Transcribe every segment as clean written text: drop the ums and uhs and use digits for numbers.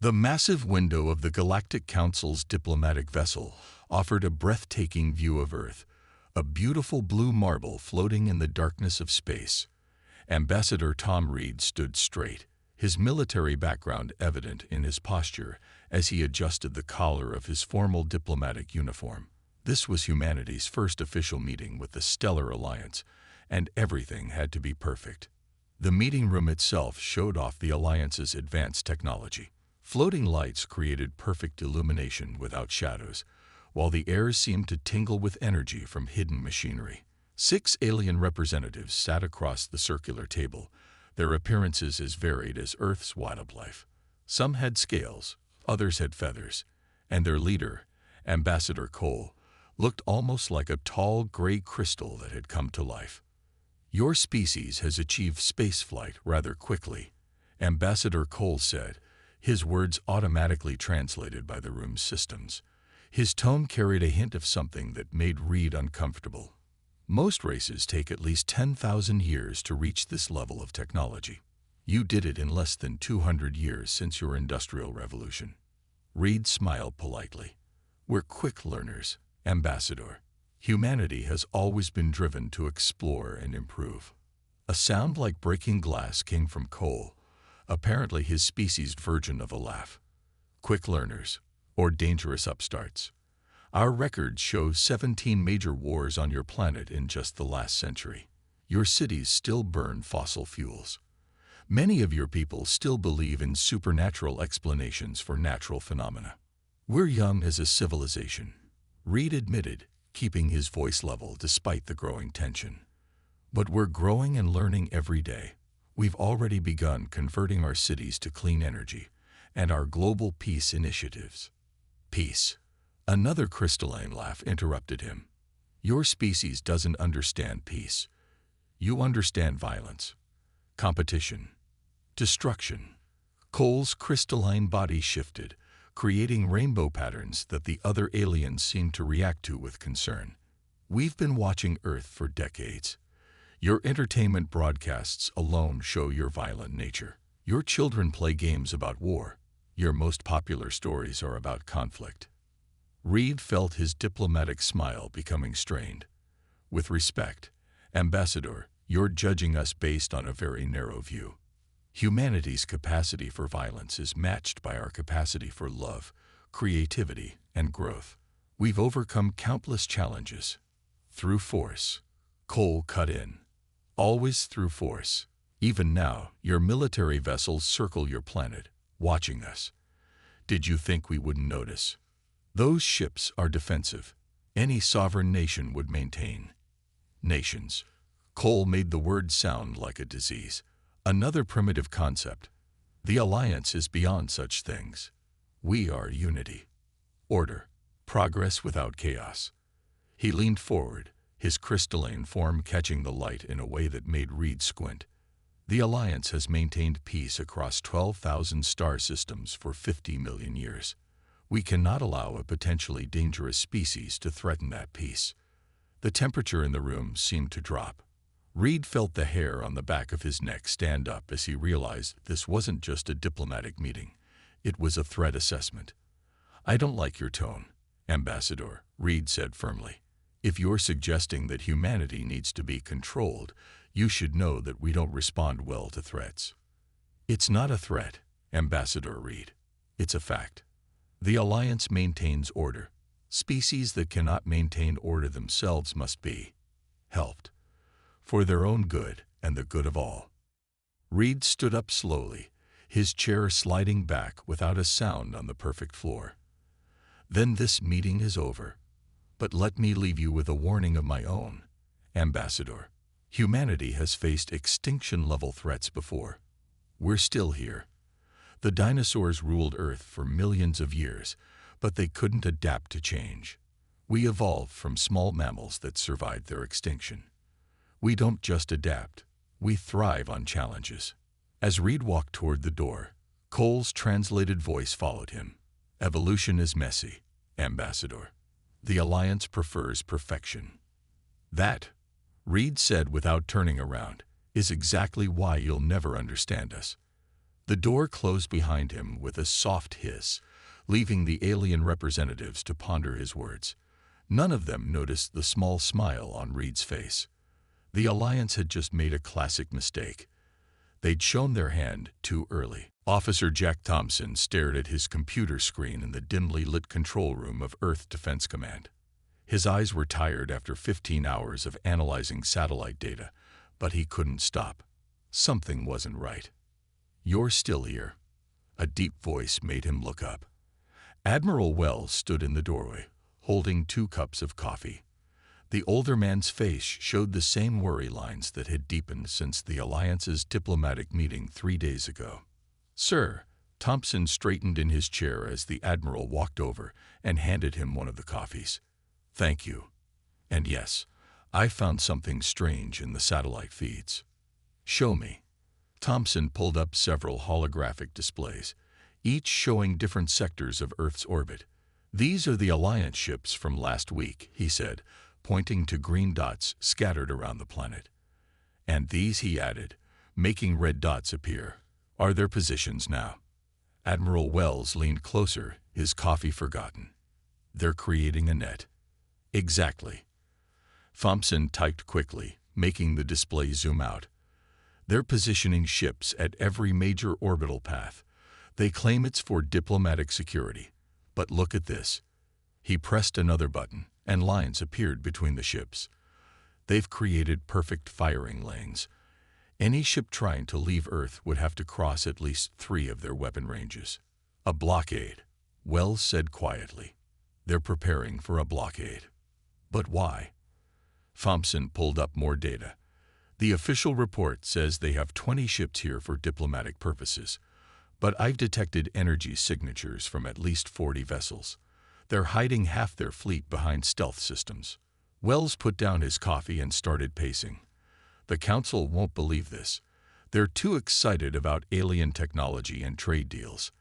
The massive window of the Galactic Council's diplomatic vessel offered a breathtaking view of Earth, a beautiful blue marble floating in the darkness of space. Ambassador Tom Reed stood straight, his military background evident in his posture as he adjusted the collar of his formal diplomatic uniform. This was humanity's first official meeting with the Stellar Alliance, and everything had to be perfect. The meeting room itself showed off the Alliance's advanced technology. Floating lights created perfect illumination without shadows, while the air seemed to tingle with energy from hidden machinery. 6 alien representatives sat across the circular table, their appearances as varied as Earth's wildlife. Some had scales, others had feathers, and their leader, Ambassador Cole, looked almost like a tall gray crystal that had come to life. "Your species has achieved spaceflight rather quickly," Ambassador Cole said, his words automatically translated by the room's systems. His tone carried a hint of something that made Reed uncomfortable. "Most races take at least 10,000 years to reach this level of technology. You did it in less than 200 years since your Industrial Revolution." Reed smiled politely. "We're quick learners, Ambassador. Humanity has always been driven to explore and improve." A sound like breaking glass came from Cole, apparently his species' version of a laugh. "Quick learners, or dangerous upstarts. Our record shows 17 major wars on your planet in just the last century. Your cities still burn fossil fuels. Many of your people still believe in supernatural explanations for natural phenomena. We're young as a civilization," Reed admitted, keeping his voice level despite the growing tension. "But we're growing and learning every day. We've already begun converting our cities to clean energy and our global peace initiatives." "Peace." Another crystalline laugh interrupted him. "Your species doesn't understand peace. You understand violence, competition, destruction." Cole's crystalline body shifted, creating rainbow patterns that the other aliens seemed to react to with concern. "We've been watching Earth for decades. Your entertainment broadcasts alone show your violent nature. Your children play games about war. Your most popular stories are about conflict." Reed felt his diplomatic smile becoming strained. "With respect, Ambassador, you're judging us based on a very narrow view. Humanity's capacity for violence is matched by our capacity for love, creativity, and growth. We've overcome countless challenges. Through force." Cole cut in. "Always through force. Even now, your military vessels circle your planet, watching us. Did you think we wouldn't notice? Those ships are defensive. Any sovereign nation would maintain." "Nations." Cole made the word sound like a disease. "Another primitive concept. The Alliance is beyond such things. We are unity, order, progress without chaos." He leaned forward, his crystalline form catching the light in a way that made Reed squint. "The Alliance has maintained peace across 12,000 star systems for 50 million years. We cannot allow a potentially dangerous species to threaten that peace." The temperature in the room seemed to drop. Reed felt the hair on the back of his neck stand up as he realized this wasn't just a diplomatic meeting. It was a threat assessment. "I don't like your tone, Ambassador," Reed said firmly. "If you're suggesting that humanity needs to be controlled, you should know that we don't respond well to threats." "It's not a threat, Ambassador Reed. It's a fact. The Alliance maintains order. Species that cannot maintain order themselves must be helped, for their own good and the good of all." Reed stood up slowly, his chair sliding back without a sound on the perfect floor. "Then this meeting is over. But let me leave you with a warning of my own, Ambassador. Humanity has faced extinction-level threats before. We're still here. The dinosaurs ruled Earth for millions of years, but they couldn't adapt to change. We evolved from small mammals that survived their extinction. We don't just adapt, we thrive on challenges." As Reed walked toward the door, Cole's translated voice followed him. "Evolution is messy, Ambassador. The Alliance prefers perfection." "That," Reed said without turning around, "is exactly why you'll never understand us. The door closed behind him with a soft hiss, leaving the alien representatives to ponder his words. None of them noticed the small smile on Reed's face. The Alliance had just made a classic mistake. They'd shown their hand too early. Officer Jack Thompson stared at his computer screen in the dimly lit control room of Earth Defense Command. His eyes were tired after 15 hours of analyzing satellite data, but he couldn't stop. Something wasn't right. "You're still here." A deep voice made him look up. Admiral Wells stood in the doorway, holding 2 cups of coffee. The older man's face showed the same worry lines that had deepened since the Alliance's diplomatic meeting 3 days ago. "Sir," Thompson straightened in his chair as the Admiral walked over and handed him one of the coffees. "Thank you. And yes, I found something strange in the satellite feeds." "Show me." Thompson pulled up several holographic displays, each showing different sectors of Earth's orbit. "These are the Alliance ships from last week," he said, pointing to green dots scattered around the planet. "And these," he added, making red dots appear, "are their positions now." Admiral Wells leaned closer, his coffee forgotten. "They're creating a net." "Exactly." Thompson typed quickly, making the display zoom out. "They're positioning ships at every major orbital path. They claim it's for diplomatic security. But look at this." He pressed another button, and lines appeared between the ships. "They've created perfect firing lanes. Any ship trying to leave Earth would have to cross at least 3 of their weapon ranges." "A blockade," Wells said quietly. "They're preparing for a blockade." "But why?" Thompson pulled up more data. "The official report says they have 20 ships here for diplomatic purposes, but I've detected energy signatures from at least 40 vessels. They're hiding half their fleet behind stealth systems." Wells put down his coffee and started pacing. "The Council won't believe this. They're too excited about alien technology and trade deals.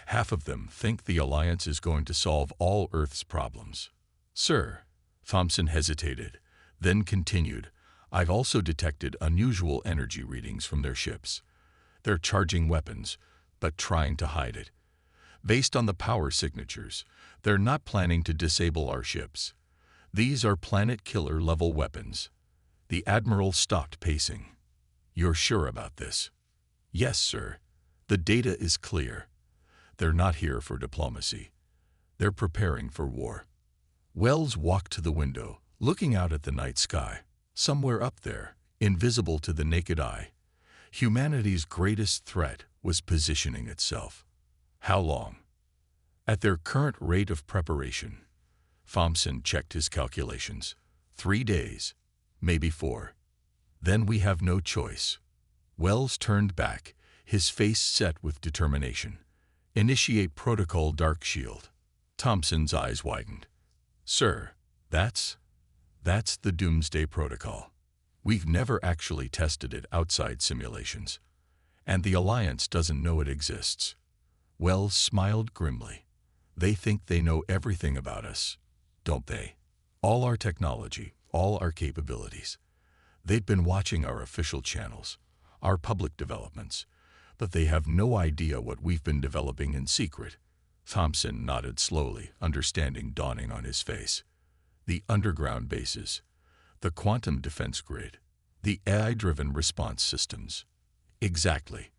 Half of them think the Alliance is going to solve all Earth's problems." "Sir," Thompson hesitated, then continued, "I've also detected unusual energy readings from their ships. They're charging weapons, but trying to hide it. Based on the power signatures, they're not planning to disable our ships. These are planet-killer level weapons." The Admiral stopped pacing. "You're sure about this?" "Yes, sir. The data is clear. They're not here for diplomacy. They're preparing for war." Wells walked to the window, looking out at the night sky. Somewhere up there, invisible to the naked eye, humanity's greatest threat was positioning itself. "How long?" "At their current rate of preparation." Thompson checked his calculations. 3 days, maybe 4. "Then we have no choice." Wells turned back, his face set with determination. "Initiate Protocol Dark Shield." Thompson's eyes widened. "Sir, that's the Doomsday Protocol. We've never actually tested it outside simulations. And the Alliance doesn't know it exists." Wells smiled grimly. "They think they know everything about us, don't they? All our technology, all our capabilities. They've been watching our official channels, our public developments, but they have no idea what we've been developing in secret." Thompson nodded slowly, understanding dawning on his face. "The underground bases, the quantum defense grid, the AI-driven response systems." "Exactly."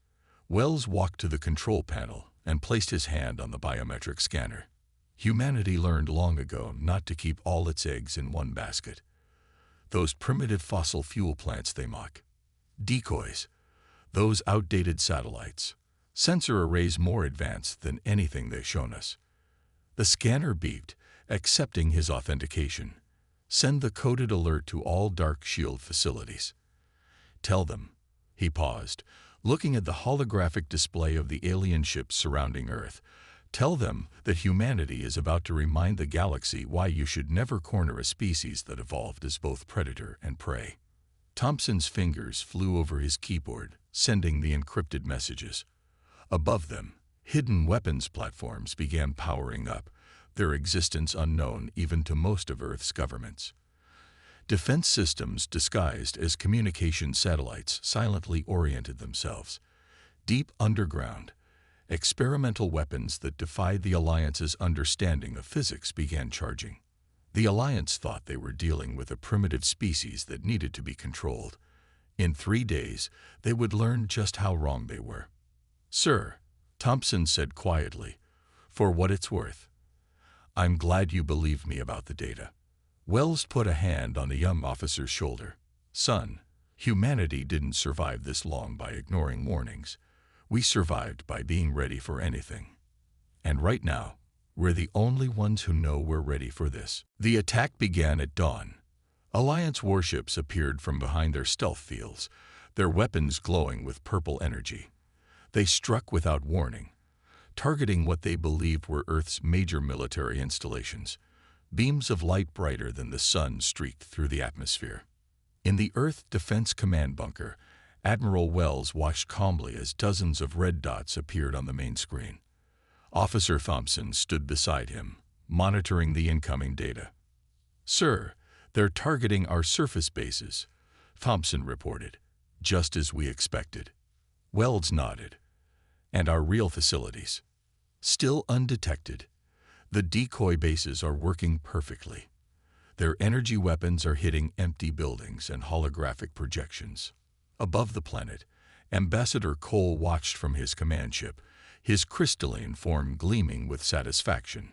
Wells walked to the control panel and placed his hand on the biometric scanner. "Humanity learned long ago not to keep all its eggs in one basket. Those primitive fossil fuel plants they mock. Decoys. Those outdated satellites. Sensor arrays more advanced than anything they've shown us." The scanner beeped, accepting his authentication. "Send the coded alert to all Dark Shield facilities. Tell them." He paused, looking at the holographic display of the alien ships surrounding Earth. "Tell them that humanity is about to remind the galaxy why you should never corner a species that evolved as both predator and prey." Thompson's fingers flew over his keyboard, sending the encrypted messages. Above them, hidden weapons platforms began powering up, their existence unknown even to most of Earth's governments. Defense systems disguised as communication satellites silently oriented themselves. Deep underground, experimental weapons that defied the Alliance's understanding of physics began charging. The Alliance thought they were dealing with a primitive species that needed to be controlled. In 3 days, they would learn just how wrong they were. "Sir," Thompson said quietly, "for what it's worth, I'm glad you believe me about the data." Wells put a hand on the young officer's shoulder. "Son, humanity didn't survive this long by ignoring warnings. We survived by being ready for anything. And right now, we're the only ones who know we're ready for this." The attack began at dawn. Alliance warships appeared from behind their stealth fields, their weapons glowing with purple energy. They struck without warning, targeting what they believed were Earth's major military installations. Beams of light brighter than the sun streaked through the atmosphere. In the Earth Defense Command bunker, Admiral Wells watched calmly as dozens of red dots appeared on the main screen. Officer Thompson stood beside him, monitoring the incoming data. "Sir, they're targeting our surface bases," Thompson reported, "just as we expected." Wells nodded. "And our real facilities? Still undetected. The decoy bases are working perfectly. Their energy weapons are hitting empty buildings and holographic projections." Above the planet, Ambassador Cole watched from his command ship, his crystalline form gleaming with satisfaction.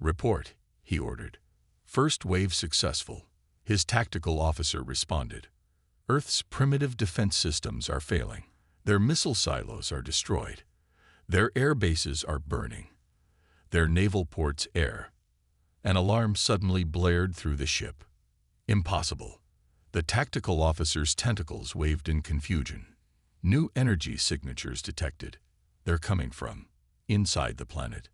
"Report," he ordered. "First wave successful," his tactical officer responded. "Earth's primitive defense systems are failing. Their missile silos are destroyed. Their air bases are burning. Their naval ports air." An alarm suddenly blared through the ship. "Impossible." The tactical officer's tentacles waved in confusion. "New energy signatures detected. They're coming from inside the planet.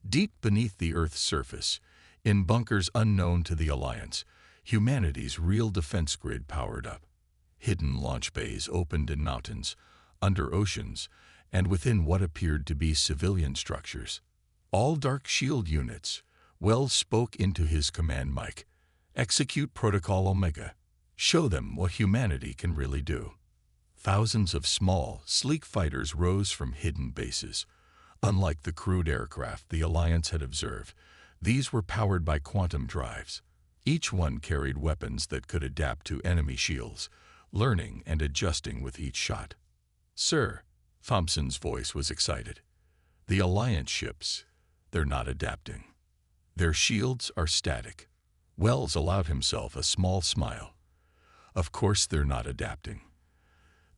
Deep beneath the Earth's surface, in bunkers unknown to the Alliance, humanity's real defense grid powered up. Hidden launch bays opened in mountains, under oceans, and within what appeared to be civilian structures. All dark shield units." Wells spoke into his command mic. "Execute Protocol Omega. Show them what humanity can really do." Thousands of small, sleek fighters rose from hidden bases. Unlike the crude aircraft the Alliance had observed, these were powered by quantum drives. Each one carried weapons that could adapt to enemy shields, learning and adjusting with each shot. "Sir," Thompson's voice was excited, "the Alliance ships, they're not adapting. Their shields are static." Wells allowed himself a small smile. "Of course they're not adapting.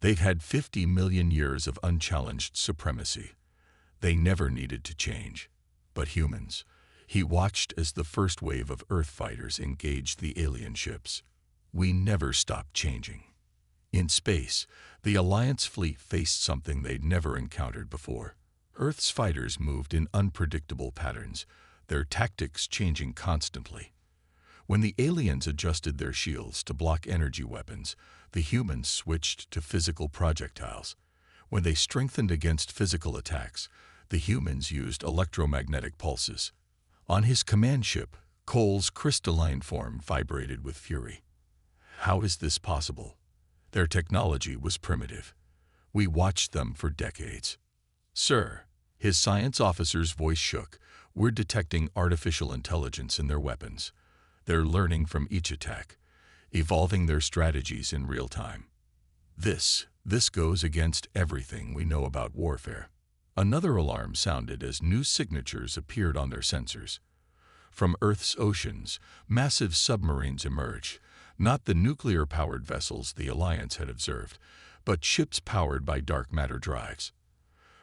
They've had 50 million years of unchallenged supremacy. They never needed to change. But humans," he watched as the first wave of Earth fighters engaged the alien ships. "We never stopped changing." In space, the Alliance fleet faced something they'd never encountered before. Earth's fighters moved in unpredictable patterns, their tactics changing constantly. When the aliens adjusted their shields to block energy weapons, the humans switched to physical projectiles. When they strengthened against physical attacks, the humans used electromagnetic pulses. On his command ship, Cole's crystalline form vibrated with fury. "How is this possible? Their technology was primitive. We watched them for decades." "Sir," his science officer's voice shook, "we're detecting artificial intelligence in their weapons. They're learning from each attack, evolving their strategies in real time. This goes against everything we know about warfare." Another alarm sounded as new signatures appeared on their sensors. From Earth's oceans, massive submarines emerged, not the nuclear-powered vessels the Alliance had observed, but ships powered by dark matter drives.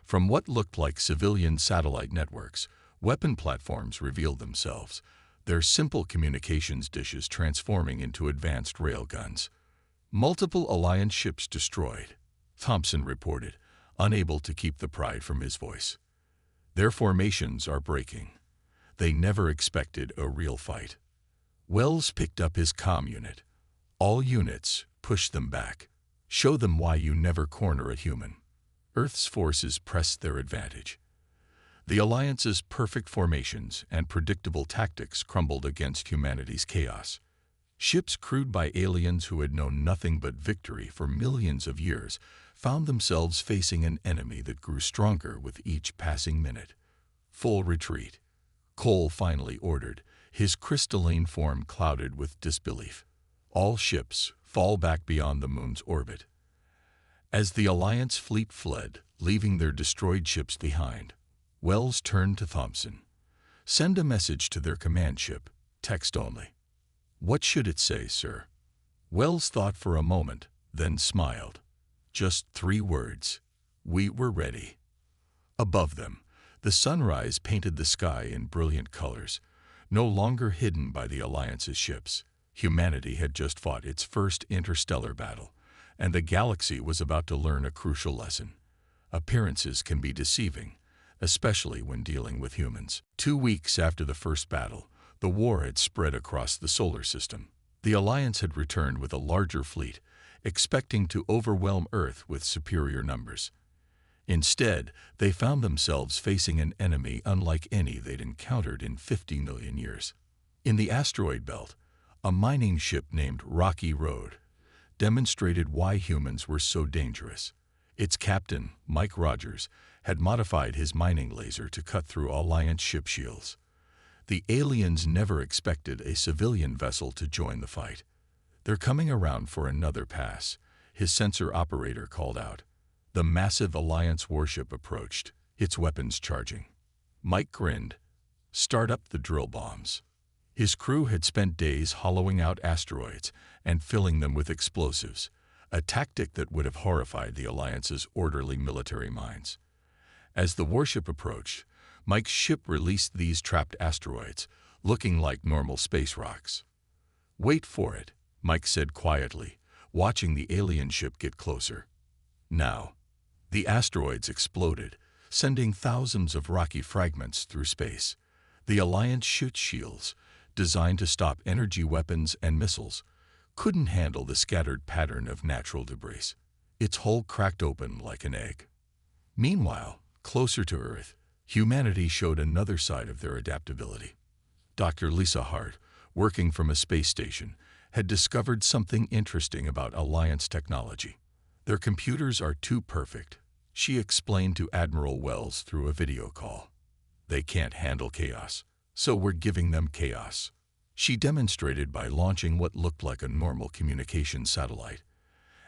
From what looked like civilian satellite networks, weapon platforms revealed themselves, their simple communications dishes transforming into advanced railguns. "Multiple Alliance ships destroyed," Thompson reported, unable to keep the pride from his voice. "Their formations are breaking. They never expected a real fight." Wells picked up his comm unit. "All units, push them back. Show them why you never corner a human." Earth's forces pressed their advantage. The Alliance's perfect formations and predictable tactics crumbled against humanity's chaos. Ships crewed by aliens who had known nothing but victory for millions of years found themselves facing an enemy that grew stronger with each passing minute. Full retreat, Cole finally ordered, his crystalline form clouded with disbelief. All ships fall back beyond the moon's orbit. As the Alliance fleet fled, leaving their destroyed ships behind, Wells turned to Thompson. Send a message to their command ship, text only. What should it say, sir? Wells thought for a moment, then smiled. Just 3 words. We were ready. Above them, the sunrise painted the sky in brilliant colors, no longer hidden by the Alliance's ships. Humanity had just fought its first interstellar battle, and the galaxy was about to learn a crucial lesson. Appearances can be deceiving, especially when dealing with humans. 2 weeks after the first battle, the war had spread across the solar system. The Alliance had returned with a larger fleet, expecting to overwhelm Earth with superior numbers. Instead, they found themselves facing an enemy unlike any they'd encountered in 50 million years. In the asteroid belt, a mining ship named Rocky Road demonstrated why humans were so dangerous. Its captain, Mike Rogers, had modified his mining laser to cut through Alliance ship shields. The aliens never expected a civilian vessel to join the fight. They're coming around for another pass, his sensor operator called out. The massive Alliance warship approached, its weapons charging. Mike grinned. Start up the drill bombs. His crew had spent days hollowing out asteroids and filling them with explosives, a tactic that would have horrified the Alliance's orderly military minds. As the warship approached, Mike's ship released these trapped asteroids, looking like normal space rocks. Wait for it, Mike said quietly, watching the alien ship get closer. Now, the asteroids exploded, sending thousands of rocky fragments through space. The Alliance chute shields, designed to stop energy weapons and missiles, couldn't handle the scattered pattern of natural debris. Its hull cracked open like an egg. Meanwhile, closer to Earth, humanity showed another side of their adaptability. Dr. Lisa Hart, working from a space station, had discovered something interesting about Alliance technology. Their computers are too perfect, she explained to Admiral Wells through a video call. They can't handle chaos, so we're giving them chaos. She demonstrated by launching what looked like a normal communication satellite.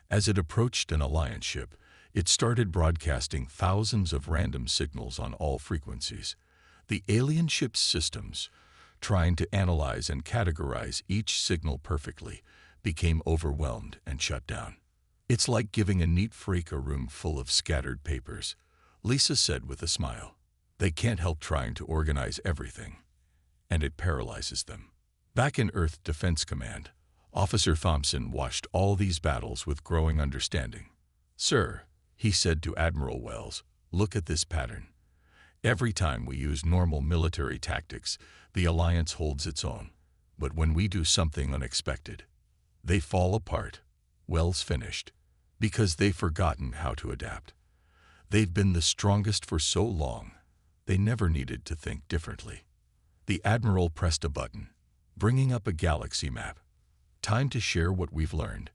As it approached an Alliance ship, it started broadcasting thousands of random signals on all frequencies. The alien ship's systems, trying to analyze and categorize each signal perfectly, became overwhelmed and shut down. It's like giving a neat freak a room full of scattered papers, Lisa said with a smile. They can't help trying to organize everything, and it paralyzes them. Back in Earth Defense Command, Officer Thompson watched all these battles with growing understanding. Sir, he said to Admiral Wells, look at this pattern. Every time we use normal military tactics, the Alliance holds its own. But when we do something unexpected, they fall apart. Wells finished. Because they've forgotten how to adapt. They've been the strongest for so long, they never needed to think differently. The Admiral pressed a button, bringing up a galaxy map. Time to share what we've learned.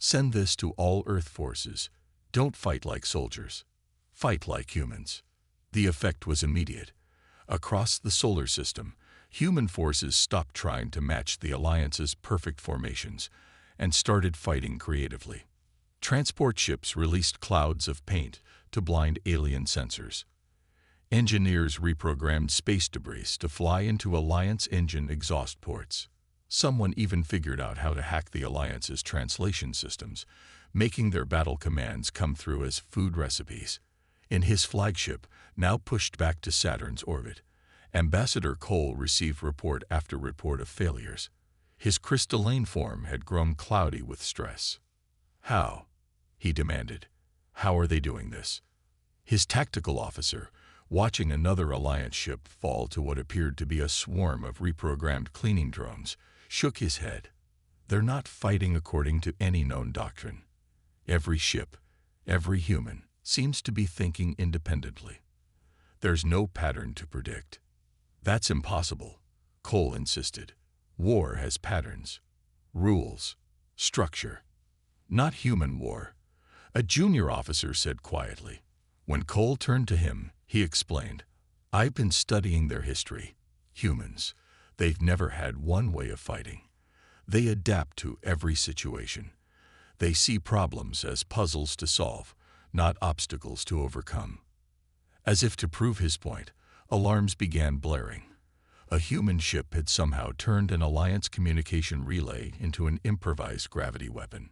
Send this to all Earth forces. Don't fight like soldiers. Fight like humans. The effect was immediate. Across the solar system, human forces stopped trying to match the Alliance's perfect formations and started fighting creatively. Transport ships released clouds of paint to blind alien sensors. Engineers reprogrammed space debris to fly into Alliance engine exhaust ports. Someone even figured out how to hack the Alliance's translation systems, making their battle commands come through as food recipes. In his flagship, now pushed back to Saturn's orbit, Ambassador Cole received report after report of failures. His crystalline form had grown cloudy with stress. How? He demanded. How are they doing this? His tactical officer, watching another Alliance ship fall to what appeared to be a swarm of reprogrammed cleaning drones, shook his head. They're not fighting according to any known doctrine. Every ship, every human, seems to be thinking independently. There's no pattern to predict. That's impossible, Cole insisted. War has patterns, rules, structure. Not human war. A junior officer said quietly. When Cole turned to him, he explained, "I've been studying their history. Humans, they've never had one way of fighting. They adapt to every situation. They see problems as puzzles to solve, not obstacles to overcome." As if to prove his point, alarms began blaring. A human ship had somehow turned an Alliance communication relay into an improvised gravity weapon.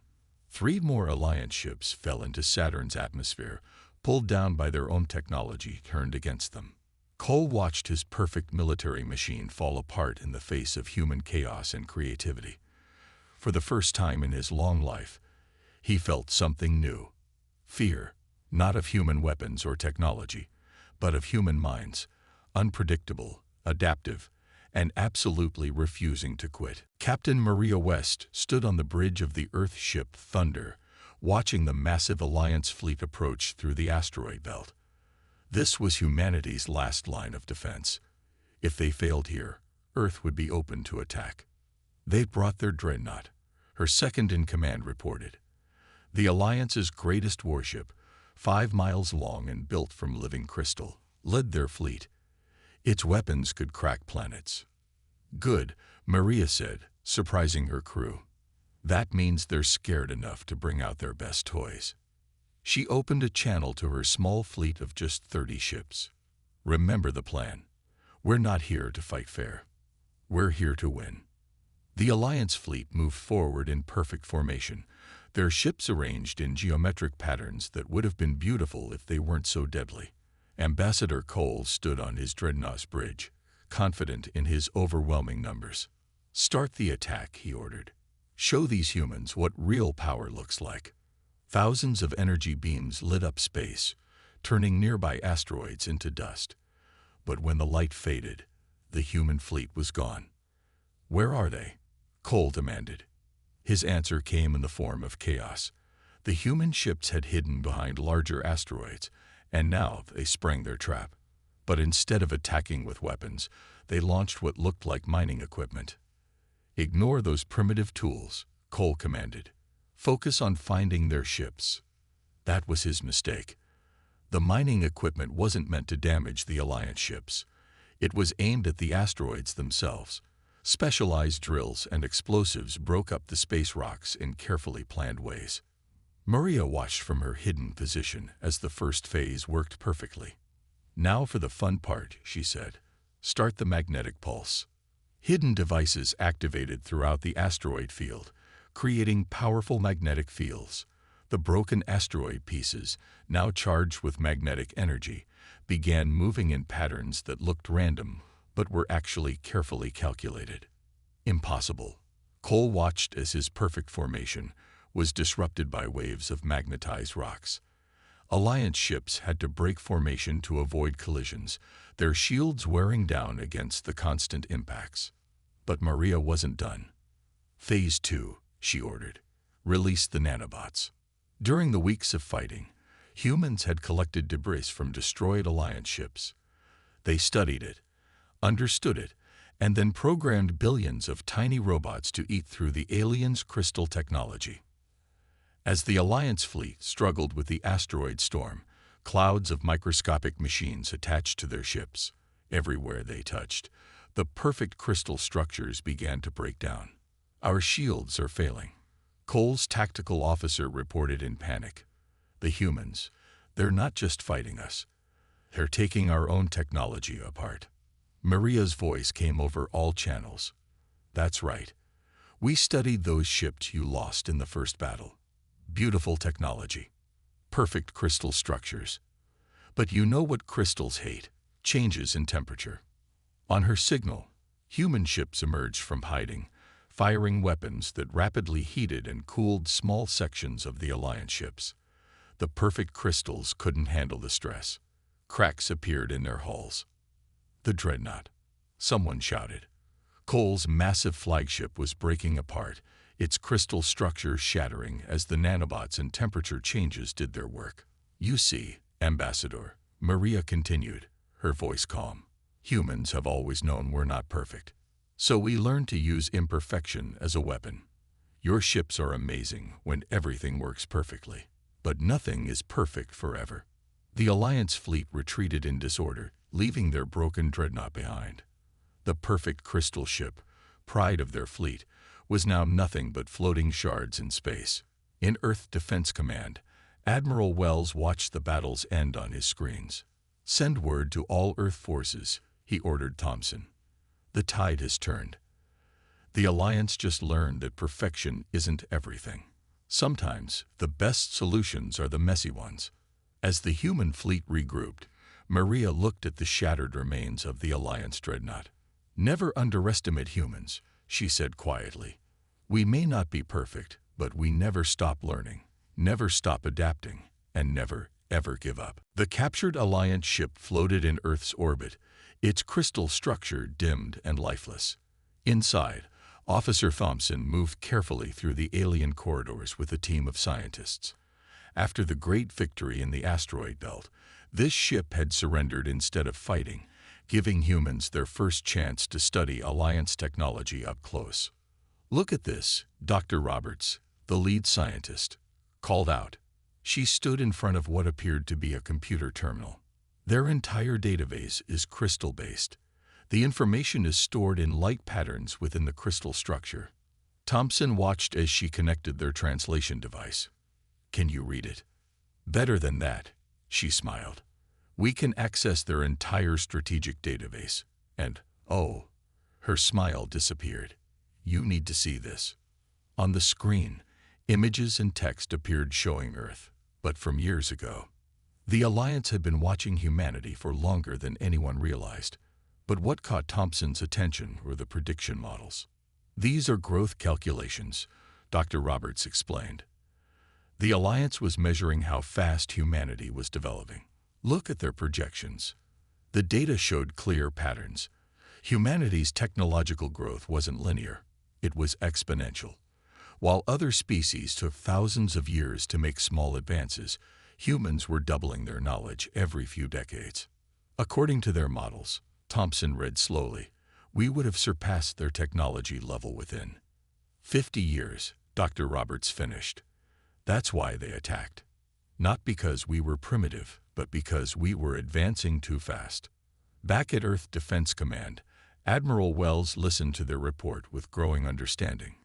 3 more Alliance ships fell into Saturn's atmosphere, pulled down by their own technology turned against them. Cole watched his perfect military machine fall apart in the face of human chaos and creativity. For the first time in his long life, he felt something new. Fear, not of human weapons or technology, but of human minds, unpredictable, adaptive, and absolutely refusing to quit. Captain Maria West stood on the bridge of the Earth ship Thunder, watching the massive Alliance fleet approach through the asteroid belt. This was humanity's last line of defense. If they failed here, Earth would be open to attack. They'd brought their dreadnought, her second-in-command reported. The Alliance's greatest warship, 5 miles long and built from living crystal, led their fleet. Its weapons could crack planets. "Good," Maria said, surprising her crew. "That means they're scared enough to bring out their best toys." She opened a channel to her small fleet of just 30 ships. "Remember the plan. We're not here to fight fair. We're here to win." The Alliance fleet moved forward in perfect formation, their ships arranged in geometric patterns that would have been beautiful if they weren't so deadly. Ambassador Cole stood on his dreadnought's bridge, confident in his overwhelming numbers. "Start the attack," he ordered. "Show these humans what real power looks like." Thousands of energy beams lit up space, turning nearby asteroids into dust. But when the light faded, the human fleet was gone. "Where are they?" Cole demanded. His answer came in the form of chaos. The human ships had hidden behind larger asteroids, and now they sprang their trap. But instead of attacking with weapons, they launched what looked like mining equipment. "Ignore those primitive tools," Cole commanded. "Focus on finding their ships." That was his mistake. The mining equipment wasn't meant to damage the Alliance ships. It was aimed at the asteroids themselves. Specialized drills and explosives broke up the space rocks in carefully planned ways. Maria watched from her hidden position as the first phase worked perfectly. "Now for the fun part," she said. "Start the magnetic pulse." Hidden devices activated throughout the asteroid field, creating powerful magnetic fields. The broken asteroid pieces, now charged with magnetic energy, began moving in patterns that looked random but were actually carefully calculated. Impossible. Cole watched as his perfect formation was disrupted by waves of magnetized rocks. Alliance ships had to break formation to avoid collisions, their shields wearing down against the constant impacts. But Maria wasn't done. "Phase 2, she ordered. "Release the nanobots." During the weeks of fighting, humans had collected debris from destroyed Alliance ships. They studied it, understood it, and then programmed billions of tiny robots to eat through the aliens' crystal technology. As the Alliance fleet struggled with the asteroid storm, clouds of microscopic machines attached to their ships. Everywhere they touched, the perfect crystal structures began to break down. "Our shields are failing," Cole's tactical officer reported in panic. "The humans, they're not just fighting us. They're taking our own technology apart." Maria's voice came over all channels. "That's right. We studied those ships you lost in the first battle. Beautiful technology. Perfect crystal structures. But you know what crystals hate? Changes in temperature." On her signal, human ships emerged from hiding, firing weapons that rapidly heated and cooled small sections of the Alliance ships. The perfect crystals couldn't handle the stress. Cracks appeared in their hulls. "The dreadnought," someone shouted. Cole's massive flagship was breaking apart, its crystal structure shattering as the nanobots and temperature changes did their work. "You see, Ambassador," Maria continued, her voice calm. "Humans have always known we're not perfect. So we learned to use imperfection as a weapon. Your ships are amazing when everything works perfectly. but nothing is perfect forever. The Alliance fleet retreated in disorder, leaving their broken dreadnought behind. The perfect crystal ship, pride of their fleet, was now nothing but floating shards in space. In Earth Defense Command, Admiral Wells watched the battle's end on his screens. "Send word to all Earth forces," he ordered Thompson. "The tide has turned. The Alliance just learned that perfection isn't everything. Sometimes the best solutions are the messy ones." As the human fleet regrouped, Maria looked at the shattered remains of the Alliance dreadnought. "Never underestimate humans," she said quietly. "We may not be perfect, but we never stop learning, never stop adapting, and never, ever give up." The captured Alliance ship floated in Earth's orbit, its crystal structure dimmed and lifeless. Inside, Officer Thompson moved carefully through the alien corridors with a team of scientists. After the great victory in the asteroid belt, this ship had surrendered instead of fighting, giving humans their first chance to study Alliance technology up close. "Look at this," Dr. Roberts, the lead scientist, called out. She stood in front of what appeared to be a computer terminal. "Their entire database is crystal-based. The information is stored in light patterns within the crystal structure." Thompson watched as she connected their translation device. "Can you read it?" "Better than that," she smiled. "We can access their entire strategic database. And, oh," her smile disappeared. "You need to see this." On the screen, images and text appeared showing Earth, but from years ago. The Alliance had been watching humanity for longer than anyone realized. But what caught Thompson's attention were the prediction models. "These are growth calculations," Dr. Roberts explained. The Alliance was measuring how fast humanity was developing. Look at their projections. The data showed clear patterns. Humanity's technological growth wasn't linear. It was exponential. While other species took thousands of years to make small advances, humans were doubling their knowledge every few decades. According to their models, Thompson read slowly, we would have surpassed their technology level within 50 years, Dr. Roberts finished. That's why they attacked. Not because we were primitive, but because we were advancing too fast. Back at Earth Defense Command, Admiral Wells listened to their report with growing understanding.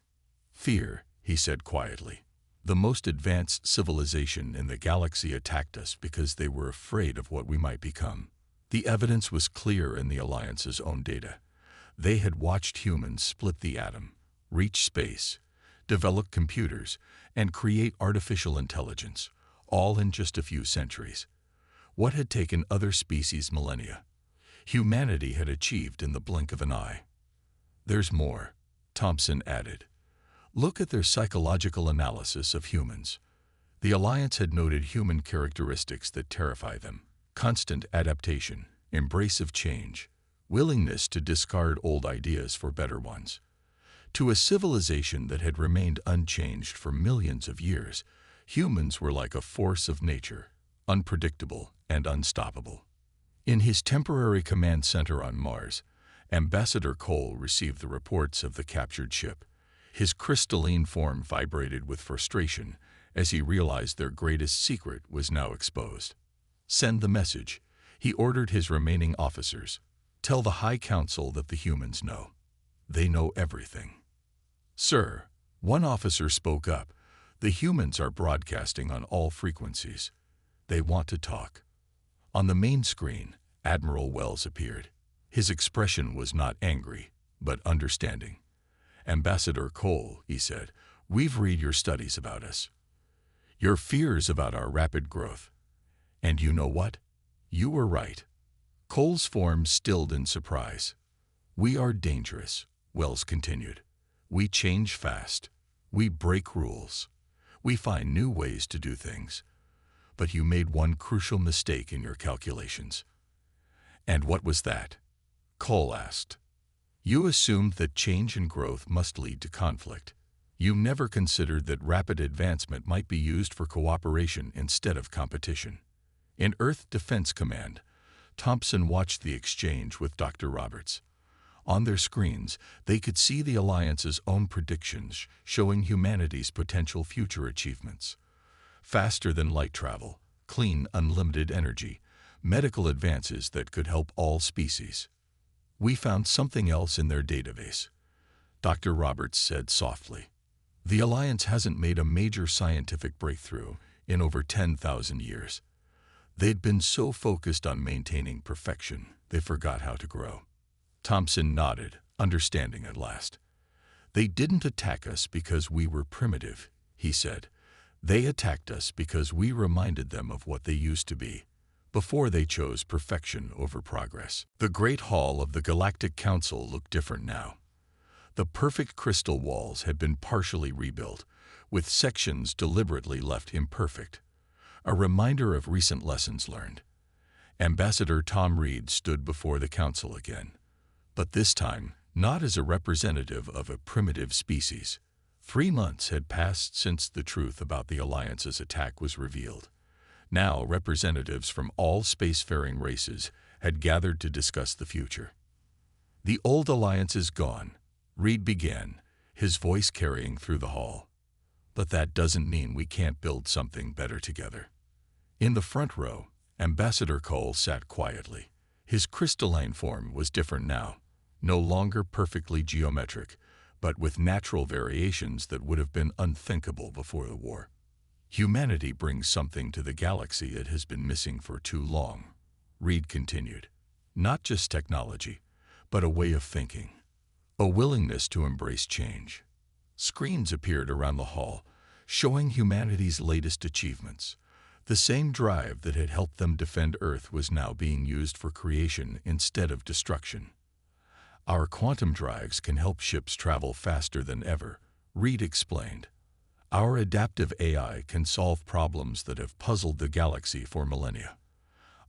"Fear," he said quietly. "The most advanced civilization in the galaxy attacked us because they were afraid of what we might become." The evidence was clear in the Alliance's own data. They had watched humans split the atom, reach space, develop computers, and create artificial intelligence, all in just a few centuries. What had taken other species millennia, humanity had achieved in the blink of an eye. "There's more," Thompson added. "Look at their psychological analysis of humans." The Alliance had noted human characteristics that terrify them: constant adaptation, embrace of change, willingness to discard old ideas for better ones. To a civilization that had remained unchanged for millions of years, humans were like a force of nature, unpredictable and unstoppable. In his temporary command center on Mars, Ambassador Cole received the reports of the captured ship. His crystalline form vibrated with frustration as he realized their greatest secret was now exposed. "Send the message," he ordered his remaining officers. "Tell the High Council that the humans know. They know everything." "Sir," one officer spoke up, "the humans are broadcasting on all frequencies. They want to talk." On the main screen, Admiral Wells appeared. His expression was not angry, but understanding. "Ambassador Cole," he said, "we've read your studies about us, your fears about our rapid growth. And you know what? You were right." Cole's form stilled in surprise. "We are dangerous," Wells continued. "We change fast. We break rules. We find new ways to do things. But you made one crucial mistake in your calculations." "And what was that?" Cole asked. "You assumed that change and growth must lead to conflict. You never considered that rapid advancement might be used for cooperation instead of competition." In Earth Defense Command, Thompson watched the exchange with Dr. Roberts. On their screens, they could see the Alliance's own predictions showing humanity's potential future achievements. faster than light travel, clean unlimited energy, medical advances that could help all species. We found something else in their database, Dr. Roberts said softly. The Alliance hasn't made a major scientific breakthrough in over 10,000 years. They'd been so focused on maintaining perfection, they forgot how to grow. Thompson nodded, understanding at last. They didn't attack us because we were primitive, he said. They attacked us because we reminded them of what they used to be, before they chose perfection over progress. The Great Hall of the Galactic Council looked different now. The perfect crystal walls had been partially rebuilt, with sections deliberately left imperfect, a reminder of recent lessons learned. Ambassador Tom Reed stood before the council again, but this time not as a representative of a primitive species. 3 months had passed since the truth about the Alliance's attack was revealed. Now representatives from all spacefaring races had gathered to discuss the future. The old Alliance is gone, Reed began, his voice carrying through the hall. But that doesn't mean we can't build something better together. In the front row, Ambassador Cole sat quietly. His crystalline form was different now, no longer perfectly geometric, but with natural variations that would have been unthinkable before the war. Humanity brings something to the galaxy it has been missing for too long, Reed continued. Not just technology, but a way of thinking, a willingness to embrace change. Screens appeared around the hall, showing humanity's latest achievements. The same drive that had helped them defend Earth was now being used for creation instead of destruction. Our quantum drives can help ships travel faster than ever, Reed explained. Our adaptive AI can solve problems that have puzzled the galaxy for millennia.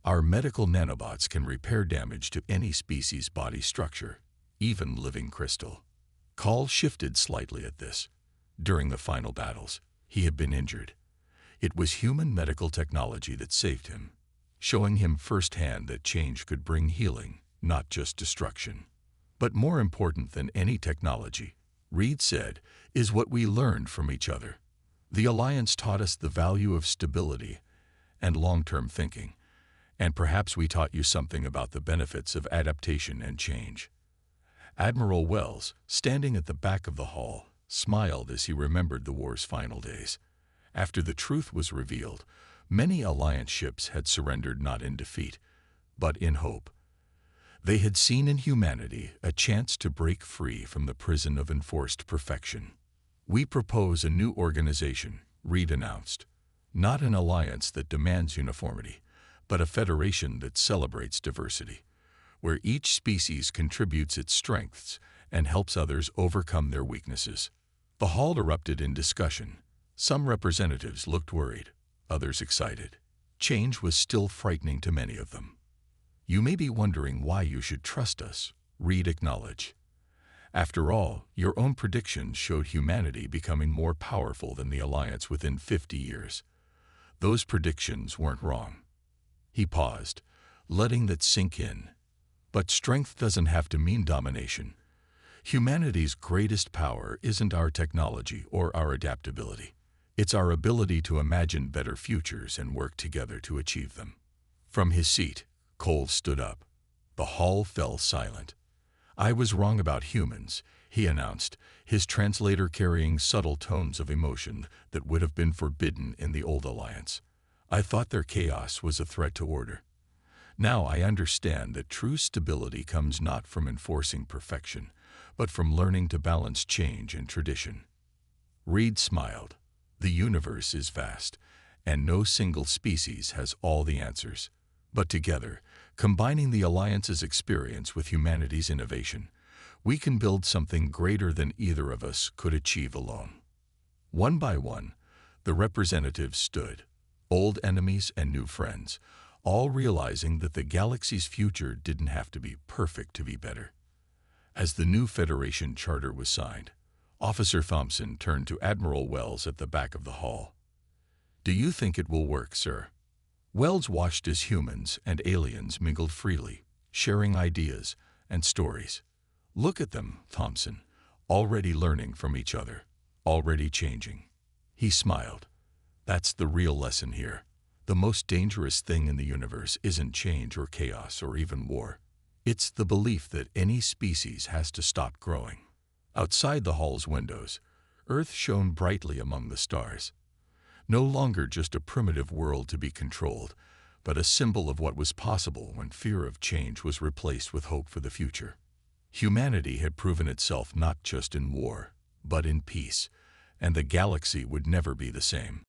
Our medical nanobots can repair damage to any species' body structure, even living crystal. Call shifted slightly at this. During the final battles, he had been injured. It was human medical technology that saved him, showing him firsthand that change could bring healing, not just destruction. But more important than any technology, Reed said, is what we learned from each other. The Alliance taught us the value of stability and long-term thinking, and perhaps we taught you something about the benefits of adaptation and change. Admiral Wells, standing at the back of the hall, smiled as he remembered the war's final days. After the truth was revealed, many Alliance ships had surrendered not in defeat, but in hope. They had seen in humanity a chance to break free from the prison of enforced perfection. We propose a new organization, Reed announced. Not an alliance that demands uniformity, but a federation that celebrates diversity, where each species contributes its strengths and helps others overcome their weaknesses. The hall erupted in discussion. Some representatives looked worried, others excited. Change was still frightening to many of them. You may be wondering why you should trust us, Reed acknowledged. After all, your own predictions showed humanity becoming more powerful than the Alliance within 50 years. Those predictions weren't wrong. He paused, letting that sink in. But strength doesn't have to mean domination. Humanity's greatest power isn't our technology or our adaptability. It's our ability to imagine better futures and work together to achieve them. From his seat, Cole stood up. The hall fell silent. I was wrong about humans, he announced, his translator carrying subtle tones of emotion that would have been forbidden in the old Alliance. I thought their chaos was a threat to order. Now I understand that true stability comes not from enforcing perfection, but from learning to balance change and tradition. Reed smiled. The universe is vast, and no single species has all the answers. But together, combining the Alliance's experience with humanity's innovation, we can build something greater than either of us could achieve alone. One by one, the representatives stood, old enemies and new friends, all realizing that the galaxy's future didn't have to be perfect to be better. As the new Federation Charter was signed, Officer Thompson turned to Admiral Wells at the back of the hall. Do you think it will work, sir? Wells watched as humans and aliens mingled freely, sharing ideas and stories. Look at them, Thompson, already learning from each other, already changing. He smiled. That's the real lesson here. The most dangerous thing in the universe isn't change or chaos or even war. It's the belief that any species has to stop growing. Outside the hall's windows, Earth shone brightly among the stars. No longer just a primitive world to be controlled, but a symbol of what was possible when fear of change was replaced with hope for the future. Humanity had proven itself not just in war, but in peace, and the galaxy would never be the same.